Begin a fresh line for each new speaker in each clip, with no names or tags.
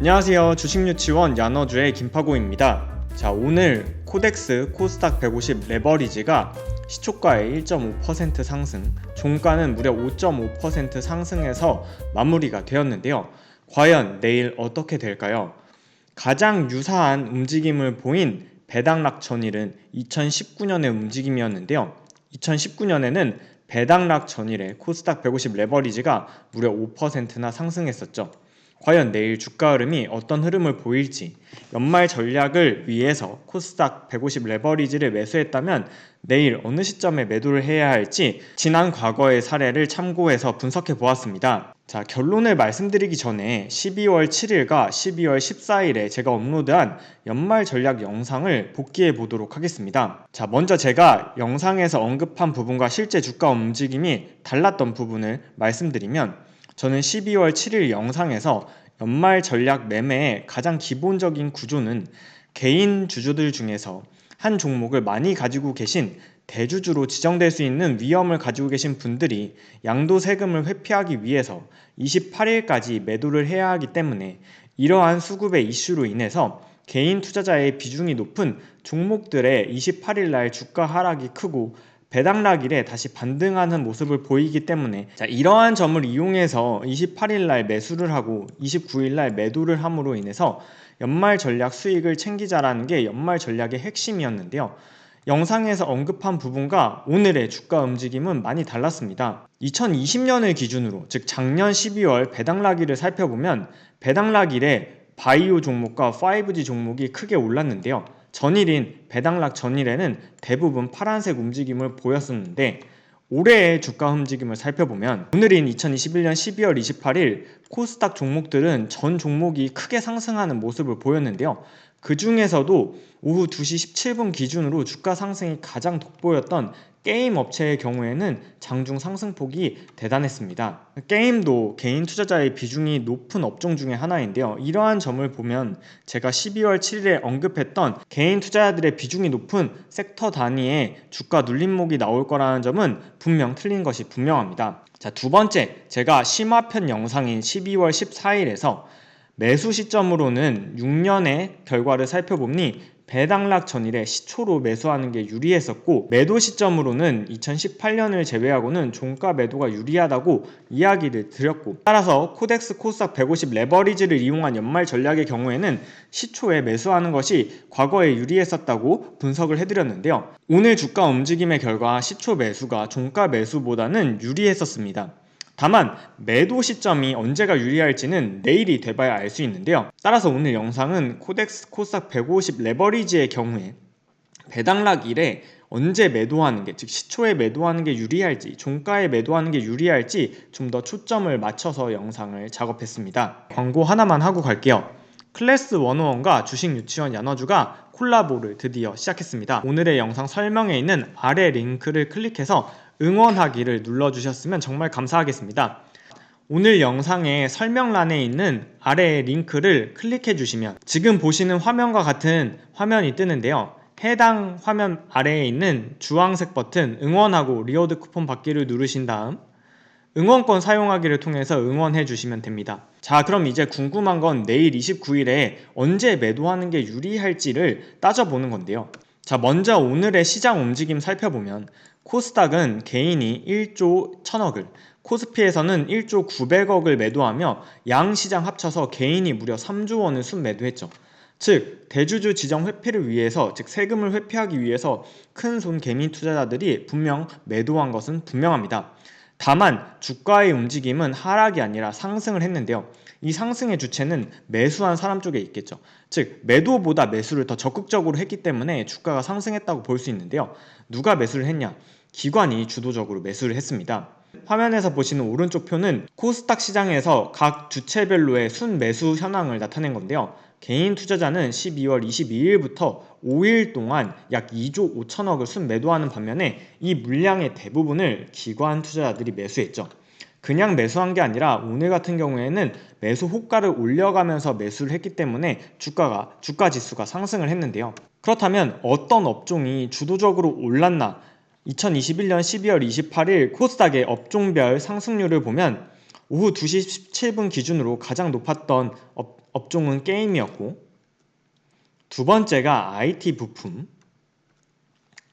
안녕하세요. 주식유치원 야너주의 김파고입니다. 자, 오늘 코덱스 코스닥 150 레버리지가 시초가의 1.5% 상승, 종가는 무려 5.5% 상승해서 마무리가 되었는데요. 과연 내일 어떻게 될까요? 가장 유사한 움직임을 보인 배당락 전일은 2019년의 움직임이었는데요. 2019년에는 배당락 전일에 코스닥 150 레버리지가 무려 5%나 상승했었죠. 과연 내일 주가 흐름이 어떤 흐름을 보일지, 연말 전략을 위해서 코스닥 150 레버리지를 매수했다면 내일 어느 시점에 매도를 해야 할지 지난 과거의 사례를 참고해서 분석해 보았습니다. 자, 결론을 말씀드리기 전에 12월 7일과 12월 14일에 제가 업로드한 연말 전략 영상을 복귀해 보도록 하겠습니다. 자, 먼저 제가 영상에서 언급한 부분과 실제 주가 움직임이 달랐던 부분을 말씀드리면, 저는 12월 7일 영상에서 연말 전략 매매의 가장 기본적인 구조는 개인 주주들 중에서 한 종목을 많이 가지고 계신 대주주로 지정될 수 있는 위험을 가지고 계신 분들이 양도세금을 회피하기 위해서 28일까지 매도를 해야 하기 때문에, 이러한 수급의 이슈로 인해서 개인 투자자의 비중이 높은 종목들의 28일날 주가 하락이 크고 배당락일에 다시 반등하는 모습을 보이기 때문에, 이러한 점을 이용해서 28일날 매수를 하고 29일날 매도를 함으로 인해서 연말 전략 수익을 챙기자라는 게 연말 전략의 핵심이었는데요. 영상에서 언급한 부분과 오늘의 주가 움직임은 많이 달랐습니다. 2020년을 기준으로, 즉 작년 12월 배당락일을 살펴보면 배당락일에 바이오 종목과 5G 종목이 크게 올랐는데요. 전일인 배당락 전일에는 대부분 파란색 움직임을 보였었는데, 올해의 주가 움직임을 살펴보면 오늘인 2021년 12월 28일 코스닥 종목들은 전 종목이 크게 상승하는 모습을 보였는데요. 그 중에서도 오후 2시 17분 기준으로 주가 상승이 가장 돋보였던 게임 업체의 경우에는 장중 상승폭이 대단했습니다. 게임도 개인 투자자의 비중이 높은 업종 중에 하나인데요. 이러한 점을 보면 제가 12월 7일에 언급했던 개인 투자자들의 비중이 높은 섹터 단위의 주가 눌림목이 나올 거라는 점은 분명 틀린 것이 분명합니다. 자, 두 번째, 제가 심화편 영상인 12월 14일에서 매수 시점으로는 6년의 결과를 살펴보니 배당락 전일에 시초로 매수하는 게 유리했었고, 매도 시점으로는 2018년을 제외하고는 종가 매도가 유리하다고 이야기를 드렸고, 따라서 코덱스 코스닥 150 레버리지를 이용한 연말 전략의 경우에는 시초에 매수하는 것이 과거에 유리했었다고 분석을 해드렸는데요. 오늘 주가 움직임의 결과 시초 매수가 종가 매수보다는 유리했었습니다. 다만 매도 시점이 언제가 유리할지는 내일이 돼봐야 알 수 있는데요. 따라서 오늘 영상은 코덱스 코스닥 150 레버리지의 경우에 배당락일에 언제 매도하는 게, 즉 시초에 매도하는 게 유리할지 종가에 매도하는 게 유리할지 좀 더 초점을 맞춰서 영상을 작업했습니다. 광고 하나만 하고 갈게요. 클래스 101과 주식유치원 야너주가 콜라보를 드디어 시작했습니다. 오늘의 영상 설명에 있는 아래 링크를 클릭해서 응원하기를 눌러주셨으면 정말 감사하겠습니다. 오늘 영상의 설명란에 있는 아래 링크를 클릭해 주시면 지금 보시는 화면과 같은 화면이 뜨는데요. 해당 화면 아래에 있는 주황색 버튼 응원하고 리워드 쿠폰 받기를 누르신 다음 응원권 사용하기를 통해서 응원해 주시면 됩니다. 자, 그럼 이제 궁금한 건 내일 29일에 언제 매도하는 게 유리할지를 따져보는 건데요. 자, 먼저 오늘의 시장 움직임 살펴보면 코스닥은 개인이 1조 1000억을, 코스피에서는 1조 900억을 매도하며 양 시장 합쳐서 개인이 무려 3조 원을 순매도했죠. 즉 대주주 지정 회피를 위해서, 즉 세금을 회피하기 위해서 큰 손 개미 투자자들이 분명 매도한 것은 분명합니다. 다만 주가의 움직임은 하락이 아니라 상승을 했는데요. 이 상승의 주체는 매수한 사람 쪽에 있겠죠. 즉 매도보다 매수를 더 적극적으로 했기 때문에 주가가 상승했다고 볼 수 있는데요. 누가 매수를 했냐? 기관이 주도적으로 매수를 했습니다. 화면에서 보시는 오른쪽 표는 코스닥 시장에서 각 주체별로의 순매수 현황을 나타낸 건데요. 개인 투자자는 12월 22일부터 5일 동안 약 2조 5천억을 순매도하는 반면에 이 물량의 대부분을 기관 투자자들이 매수했죠. 그냥 매수한 게 아니라 오늘 같은 경우에는 매수 호가를 올려가면서 매수를 했기 때문에 주가 지수가 상승을 했는데요. 그렇다면 어떤 업종이 주도적으로 올랐나? 2021년 12월 28일 코스닥의 업종별 상승률을 보면 오후 2시 17분 기준으로 가장 높았던 업종은 게임이었고, 두 번째가 IT 부품,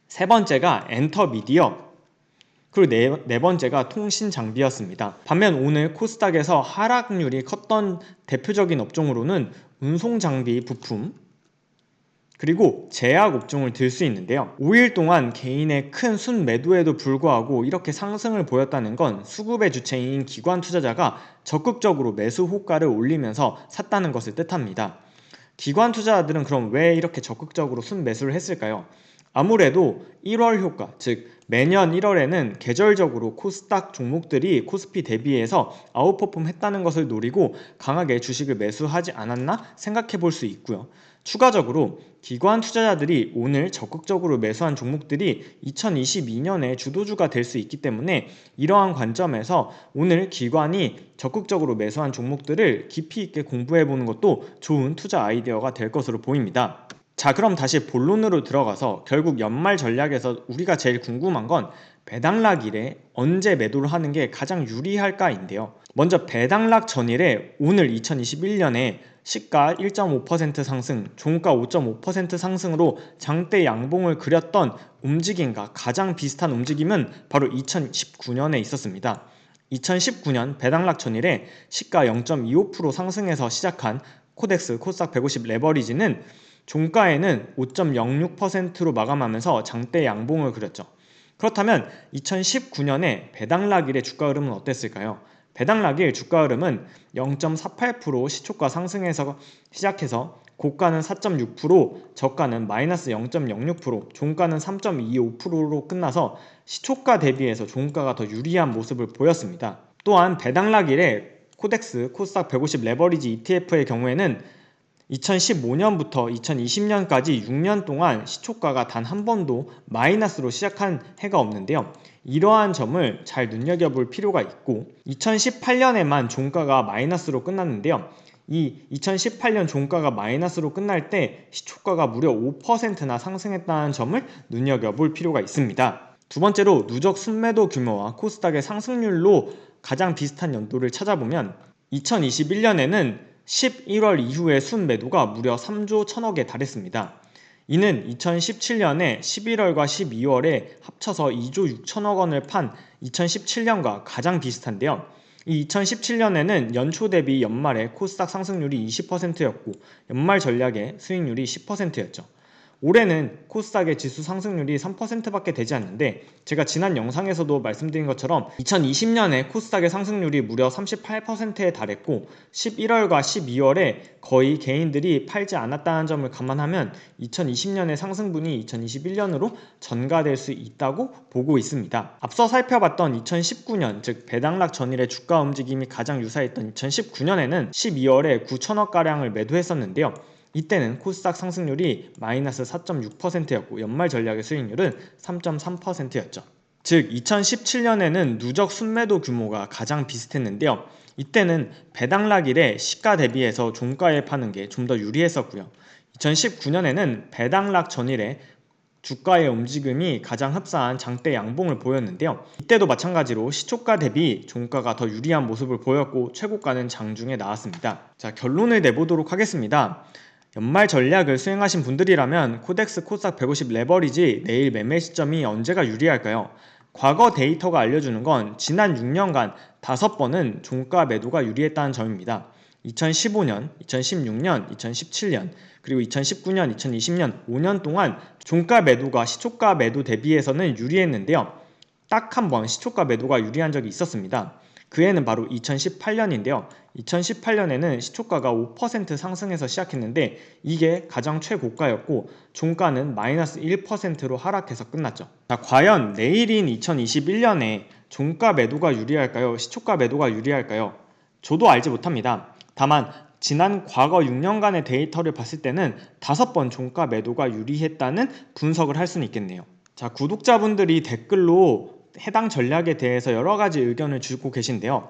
세 번째가 엔터미디어, 그리고 네 번째가 통신 장비였습니다. 반면 오늘 코스닥에서 하락률이 컸던 대표적인 업종으로는 운송 장비 부품, 그리고 제약 업종을 들 수 있는데요. 5일 동안 개인의 큰 순매도에도 불구하고 이렇게 상승을 보였다는 건 수급의 주체인 기관 투자자가 적극적으로 매수 호가를 올리면서 샀다는 것을 뜻합니다. 기관 투자자들은 그럼 왜 이렇게 적극적으로 순매수를 했을까요? 아무래도 1월 효과, 즉 매년 1월에는 계절적으로 코스닥 종목들이 코스피 대비해서 아웃퍼폼 했다는 것을 노리고 강하게 주식을 매수하지 않았나 생각해 볼 수 있고요. 추가적으로 기관 투자자들이 오늘 적극적으로 매수한 종목들이 2022년에 주도주가 될 수 있기 때문에 이러한 관점에서 오늘 기관이 적극적으로 매수한 종목들을 깊이 있게 공부해 보는 것도 좋은 투자 아이디어가 될 것으로 보입니다. 자, 그럼 다시 본론으로 들어가서 결국 연말 전략에서 우리가 제일 궁금한 건 배당락일에 언제 매도를 하는 게 가장 유리할까인데요. 먼저 배당락 전일에 오늘 2021년에 시가 1.5% 상승, 종가 5.5% 상승으로 장대 양봉을 그렸던 움직임과 가장 비슷한 움직임은 바로 2019년에 있었습니다. 2019년 배당락 전일에 시가 0.25% 상승해서 시작한 코덱스 코스닥 150 레버리지는 종가에는 5.06%로 마감하면서 장대 양봉을 그렸죠. 그렇다면 2019년에 배당락일의 주가 흐름은 어땠을까요? 배당락일 주가 흐름은 0.48% 시초가 상승해서 시작해서 고가는 4.6%, 저가는 마이너스 0.06%, 종가는 3.25%로 끝나서 시초가 대비해서 종가가 더 유리한 모습을 보였습니다. 또한 배당락일에 코덱스 코스닥 150 레버리지 ETF의 경우에는 2015년부터 2020년까지 6년 동안 시초가가 단 한 번도 마이너스로 시작한 해가 없는데요. 이러한 점을 잘 눈여겨볼 필요가 있고 2018년에만 종가가 마이너스로 끝났는데요. 이 2018년 종가가 마이너스로 끝날 때 시초가가 무려 5%나 상승했다는 점을 눈여겨볼 필요가 있습니다. 두 번째로 누적 순매도 규모와 코스닥의 상승률로 가장 비슷한 연도를 찾아보면 2021년에는 11월 이후의 순매도가 무려 3조 1천억에 달했습니다. 이는 2017년에 11월과 12월에 합쳐서 2조 6천억 원을 판 2017년과 가장 비슷한데요. 이 2017년에는 연초 대비 연말에 코스닥 상승률이 20%였고 연말 전략의 수익률이 10%였죠. 올해는 코스닥의 지수 상승률이 3%밖에 되지 않는데 제가 지난 영상에서도 말씀드린 것처럼 2020년에 코스닥의 상승률이 무려 38%에 달했고 11월과 12월에 거의 개인들이 팔지 않았다는 점을 감안하면 2020년의 상승분이 2021년으로 전가될 수 있다고 보고 있습니다. 앞서 살펴봤던 2019년 즉 배당락 전일의 주가 움직임이 가장 유사했던 2019년에는 12월에 9천억가량을 매도했었는데요. 이때는 코스닥 상승률이 마이너스 4.6%였고 연말 전략의 수익률은 3.3%였죠. 즉 2017년에는 누적 순매도 규모가 가장 비슷했는데요. 이때는 배당락일에 시가 대비해서 종가에 파는 게 좀 더 유리했었고요. 2019년에는 배당락 전일에 주가의 움직임이 가장 흡사한 장대 양봉을 보였는데요. 이때도 마찬가지로 시초가 대비 종가가 더 유리한 모습을 보였고 최고가는 장중에 나왔습니다. 자, 결론을 내보도록 하겠습니다. 연말 전략을 수행하신 분들이라면 코덱스 코스닥 150 레버리지 내일 매매 시점이 언제가 유리할까요? 과거 데이터가 알려주는 건 지난 6년간 5번은 종가 매도가 유리했다는 점입니다. 2015년, 2016년, 2017년, 그리고 2019년, 2020년 5년 동안 종가 매도가 시초가 매도 대비해서는 유리했는데요. 딱 한 번 시초가 매도가 유리한 적이 있었습니다. 그 해는 바로 2018년인데요. 2018년에는 시초가가 5% 상승해서 시작했는데 이게 가장 최고가였고 종가는 마이너스 1%로 하락해서 끝났죠. 자, 과연 내일인 2021년에 종가 매도가 유리할까요? 시초가 매도가 유리할까요? 저도 알지 못합니다. 다만 지난 과거 6년간의 데이터를 봤을 때는 5번 종가 매도가 유리했다는 분석을 할 수는 있겠네요. 자, 구독자분들이 댓글로 해당 전략에 대해서 여러 가지 의견을 주고 계신데요.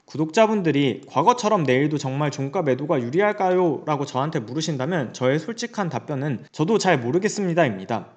구독자분들이 과거처럼 내일도 정말 종가 매도가 유리할까요? 라고 저한테 물으신다면 저의 솔직한 답변은 저도 잘 모르겠습니다 입니다.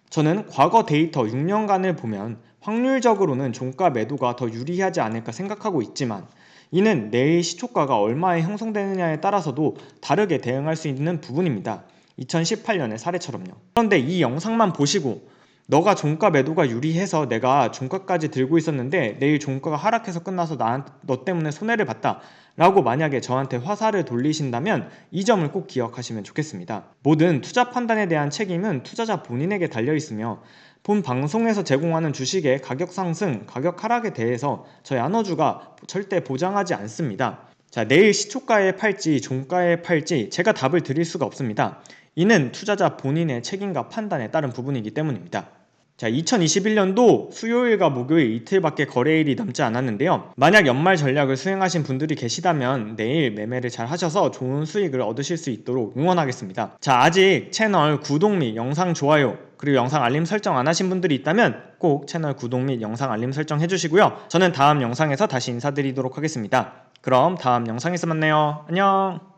저는 과거 데이터 6년간을 보면 확률적으로는 종가 매도가 더 유리하지 않을까 생각하고 있지만 이는 내일 시초가가 얼마에 형성되느냐에 따라서도 다르게 대응할 수 있는 부분입니다. 2018년의 사례처럼요. 그런데 이 영상만 보시고 너가 종가 매도가 유리해서 내가 종가까지 들고 있었는데 내일 종가가 하락해서 끝나서 너 때문에 손해를 봤다 라고 만약에 저한테 화살을 돌리신다면 이 점을 꼭 기억하시면 좋겠습니다. 모든 투자 판단에 대한 책임은 투자자 본인에게 달려있으며 본 방송에서 제공하는 주식의 가격 상승, 가격 하락에 대해서 저희 야너주가 절대 보장하지 않습니다. 자, 내일 시초가에 팔지 종가에 팔지 제가 답을 드릴 수가 없습니다. 이는 투자자 본인의 책임과 판단에 따른 부분이기 때문입니다. 자, 2021년도 수요일과 목요일 이틀밖에 거래일이 남지 않았는데요. 만약 연말 전략을 수행하신 분들이 계시다면 내일 매매를 잘 하셔서 좋은 수익을 얻으실 수 있도록 응원하겠습니다. 자, 아직 채널 구독 및 영상 좋아요 그리고 영상 알림 설정 안 하신 분들이 있다면 꼭 채널 구독 및 영상 알림 설정 해주시고요. 저는 다음 영상에서 다시 인사드리도록 하겠습니다. 그럼 다음 영상에서 만나요. 안녕.